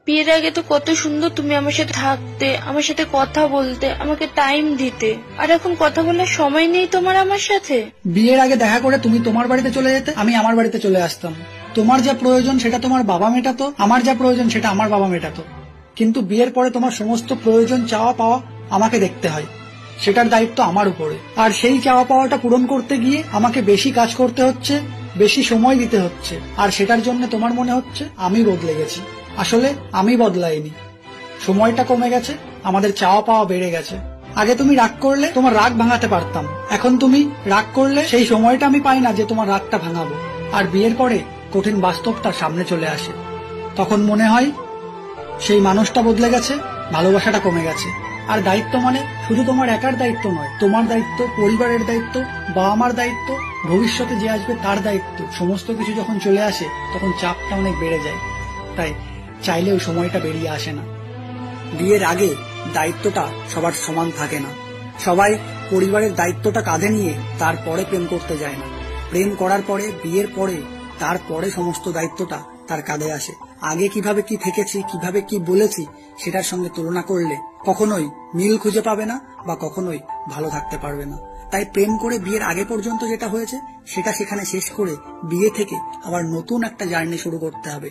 বিয়ের আগে তো কত সুন্দর তুমি আমার সাথে থাকতে, আমার সাথে কথা বলতে, আমাকে টাইম দিতে, আর এখন কথা বলার সময় নেই তোমার আমার সাথে। বিয়ের আগে দেখা করে তুমি তোমার বাড়িতে চলে যেতে, আমি আমার বাড়িতে চলে আসতাম। তোমার যা প্রয়োজন সেটা তোমার বাবা মেটাতো, আমার যা প্রয়োজন সেটা আমার বাবা মেটাতো। কিন্তু বিয়ের পরে তোমার সমস্ত প্রয়োজন চাওয়া পাওয়া আমাকে দেখতে হয়, সেটার দায়িত্ব আমার উপরে। আর সেই চাওয়া পাওয়াটা পূরণ করতে গিয়ে আমাকে বেশি কাজ করতে হচ্ছে, বেশি সময় দিতে হচ্ছে। আর সেটার জন্য তোমার মনে হচ্ছে আমি বদলে গেছি। আসলে আমি বদলাইনি, সময়টা কমে গেছে, আমাদের চাওয়া পাওয়া বেড়ে গেছে। আগে তুমি রাগ করলে তোমার রাগ ভাঙাতে পারতাম, এখন তুমি রাগ করলে সেই সময়টা আমি পাই না যে তোমার রাগটা ভাঙাবো। আর বিয়ের পরে কঠিন বাস্তবটা সামনে চলে আসে, তখন মনে হয় সেই মানুষটা বদলে গেছে, ভালোবাসাটা কমে গেছে। আর দায়িত্ব মানে শুধু তোমার একার দায়িত্ব নয়, তোমার দায়িত্ব, পরিবারের দায়িত্ব, বাবা মার দায়িত্ব, ভবিষ্যতে যে আসবে তার দায়িত্ব। সমস্ত কিছু যখন চলে আসে তখন চাপটা অনেক বেড়ে যায়, তাই চাইলেও সময়টা বেরিয়ে আসে না। বিয়ের আগে দায়িত্বটা সবার সমান থাকে না, সবাই পরিবারের দায়িত্বটা কাঁধে নিয়ে তারপরে প্রেম করতে যায় না। প্রেম করার পরে, বিয়ের পরে, তারপরে সমস্ত দায়িত্বটা তার কাঁধে আসে। আগে কিভাবে কি থেকেছি, কিভাবে কি বলেছি, সেটার সঙ্গে তুলনা করলে কখনোই মিল খুঁজে পাবে না বা কখনোই ভালো থাকতে পারবে না। তাই প্রেম করে বিয়ের আগে পর্যন্ত যেটা হয়েছে সেটা সেখানে শেষ করে বিয়ে থেকে আবার নতুন একটা জার্নি শুরু করতে হবে।